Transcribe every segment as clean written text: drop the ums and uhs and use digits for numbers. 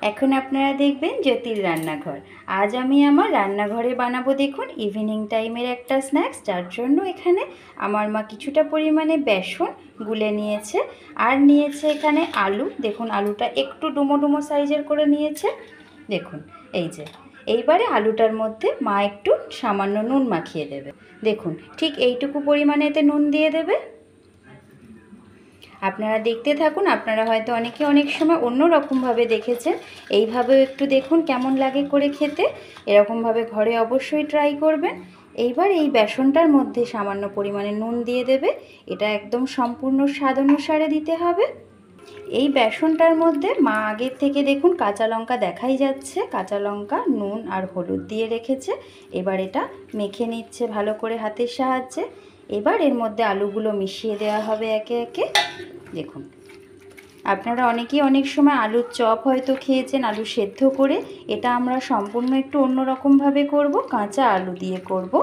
এখন আপনারা দেখবেন জ্যোতির রান্নাঘর। আজ আমি আমার রান্নাঘরে বানাবো দেখুন ইভিনিং টাইমের একটা স্ন্যাক্স, যার জন্য এখানে আমার মা কিছুটা পরিমাণে বেসন গুলে নিয়েছে আর নিয়েছে এখানে আলু। দেখুন আলুটা একটু ডুমো ডুমো সাইজের করে নিয়েছে। দেখুন এই যে এইবারে আলুটার মধ্যে মা একটু সামান্য নুন মাখিয়ে দেবে। দেখুন ঠিক এইটুকু পরিমাণে এতে নুন দিয়ে দেবে। আপনারা দেখতে থাকুন। আপনারা হয়তো অনেকে অনেক সময় অন্য রকমভাবে দেখেছেন, এইভাবেও একটু দেখুন কেমন লাগে করে খেতে। এরকমভাবে ঘরে অবশ্যই ট্রাই করবেন। এইবার এই বেসনটার মধ্যে সামান্য পরিমাণে নুন দিয়ে দেবে। এটা একদম সম্পূর্ণ স্বাদ অনুসারে দিতে হবে। এই বেসনটার মধ্যে মা আগের থেকে দেখুন কাঁচা লঙ্কা দেখাই যাচ্ছে, কাঁচা লঙ্কা নুন আর হলুদ দিয়ে রেখেছে। এবার এটা মেখে নিচ্ছে ভালো করে হাতের সাহায্যে। এবার এর মধ্যে আলুগুলো মিশিয়ে দেওয়া হবে একে একে। দেখুন আপনারা অনেকেই অনেক সময় আলুর চপ হয়তো খেয়েছেন আলু সেদ্ধ করে। এটা আমরা সম্পূর্ণ একটু অন্যরকমভাবে করব, কাঁচা আলু দিয়ে করব।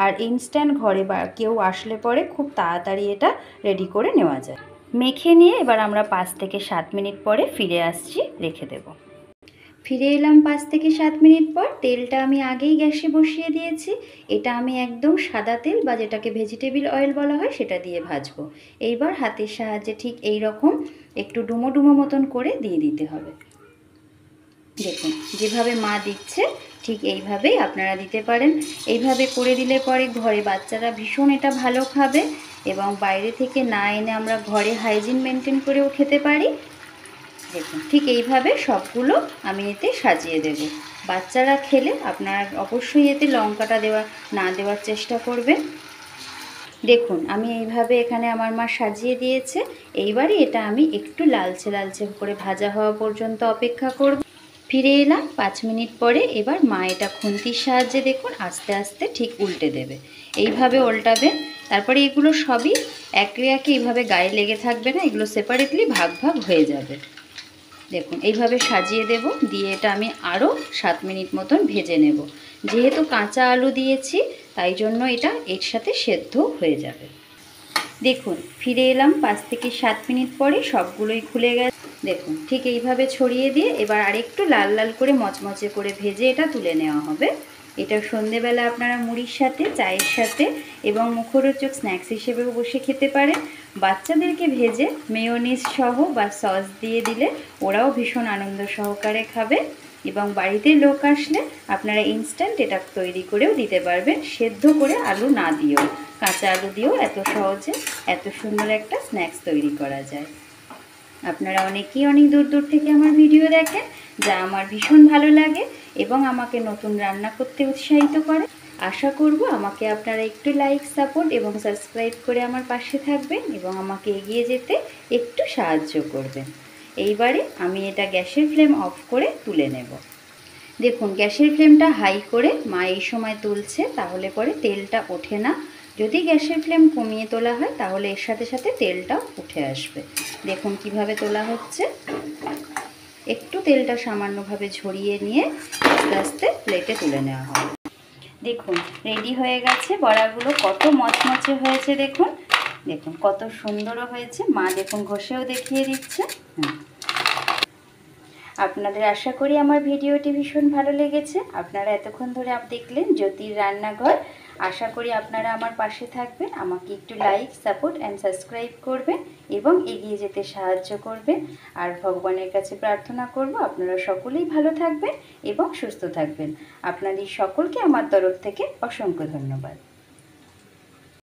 আর ইনস্ট্যান্ট ঘরে বা কেউ আসলে পরে খুব তাড়াতাড়ি এটা রেডি করে নেওয়া যায়। মেখে নিয়ে এবার আমরা 5 থেকে 7 মিনিট পরে ফিরে আসছি, রেখে দেব। ফিরে এলাম 5 থেকে 7 মিনিট পর। তেলটা আমি আগেই গ্যাসে বসিয়ে দিয়েছি। এটা আমি একদম সাদা তেল বা যেটাকে ভেজিটেবল অয়েল বলা হয় সেটা দিয়ে ভাজবো। এইবার হাতের সাহায্যে ঠিক এই রকম একটু ডুমো ডুমো মতন করে দিয়ে দিতে হবে। দেখুন যেভাবে মা দিচ্ছে ঠিক এইভাবেই আপনারা দিতে পারেন। এইভাবে করে দিলে পরে ঘরে বাচ্চারা ভীষণ এটা ভালো খাবে এবং বাইরে থেকে না এনে আমরা ঘরে হাইজিন মেনটেন করেও খেতে পারি। দেখুন ঠিক এইভাবে সবগুলো আমি এতে সাজিয়ে দেব। বাচ্চারা খেলে আপনারা অবশ্যই এতে লঙ্কাটা না দেওয়ার চেষ্টা করবেন। দেখুন আমি এইভাবে এখানে আমার মা সাজিয়ে দিয়েছে। এইবারে এটা আমি একটু লালচে লালচে করে ভাজা হওয়া পর্যন্ত অপেক্ষা করব। ফিরে এলাম 5 মিনিট পরে। এবার মা এটা খুন্তির সাহায্যে দেখুন আস্তে আস্তে ঠিক উল্টে দেবে। এইভাবে উল্টাবেন। তারপরে এগুলো সবই একে একে এইভাবে গায়ে লেগে থাকবে না, এগুলো সেপারেটলি ভাগ ভাগ হয়ে যাবে। দেখুন এইভাবে সাজিয়ে দেব। দিয়ে এটা আমি আরও 7 মিনিট মতন ভেজে নেব। যেহেতু কাঁচা আলু দিয়েছি তাই জন্য এটা এর সাথে সেদ্ধ হয়ে যাবে। দেখুন ফিরে এলাম 5 থেকে 7 মিনিট পরে, সবগুলোই খুলে গেছে। দেখুন ঠিক এইভাবে ছড়িয়ে দিয়ে এবার আরেকটু লাল লাল করে মচমচে করে ভেজে এটা তুলে নেওয়া হবে। এটা সন্ধেবেলা আপনারা মুড়ির সাথে, চায়ের সাথে এবং মুখরোচক স্ন্যাক্স হিসেবেও বসে খেতে পারেন। বাচ্চাদেরকে ভেজে মেয়োনিজ সহ বা সস দিয়ে দিলে ওরাও ভীষণ আনন্দ সহকারে খাবে। এবং বাড়িতে লোক আসলে আপনারা ইনস্ট্যান্ট এটা তৈরি করেও দিতে পারবেন, সেদ্ধ করে আলু না দিয়েও। কাঁচা আলু দিয়েও এত সহজে এত সুন্দর একটা স্ন্যাক্স তৈরি করা যায়। আপনারা অনেকেই অনেক দূর দূর থেকে আমার ভিডিও দেখেন, যা আমার ভীষণ ভালো লাগে এবং আমাকে নতুন রান্না করতে উৎসাহিত করে। আশা করব আমাকে আপনারা একটু লাইক, সাপোর্ট এবং সাবস্ক্রাইব করে আমার পাশে থাকবেন এবং আমাকে এগিয়ে যেতে একটু সাহায্য করবেন। এইবারে আমি এটা গ্যাসের ফ্লেম অফ করে তুলে নেব। দেখুন গ্যাসের ফ্লেমটা হাই করে মা এই সময় তুলছে, তাহলে পরে তেলটা ওঠে না। যদি গ্যাসের ফ্লেম কমিয়ে তোলা হয় তাহলে এর সাথে সাথে তেলটাও উঠে আসবে। দেখুন কিভাবে তোলা হচ্ছে। একটু তেলটা সামান্যভাবে ঝরিয়ে নিয়ে আস্তে আস্তে প্লেটে তুলে নেওয়া হবে। দেখুন রেডি হয়ে গেছে। বড়াগুলো কত মচমচে হয়েছে দেখুন। দেখুন কত সুন্দরও হয়েছে। মা দেখুন ঘষেও দেখিয়ে দিচ্ছে। আপনাদের আশা করি আমার ভিডিওটি ভীষণ ভালো লেগেছে। আপনারা এতক্ষণ ধরে দেখলেন জ্যোতির রান্নাঘর। আশা করি আপনারা আমার পাশে থাকবেন, আমাকে একটু লাইক, সাপোর্ট অ্যান্ড সাবস্ক্রাইব করবেন এবং এগিয়ে যেতে সাহায্য করবেন। আর ভগবানের কাছে প্রার্থনা করব আপনারা সকলেই ভালো থাকবেন এবং সুস্থ থাকবেন। আপনাদের সকলকে আমার তরফ থেকে অসংখ্য ধন্যবাদ।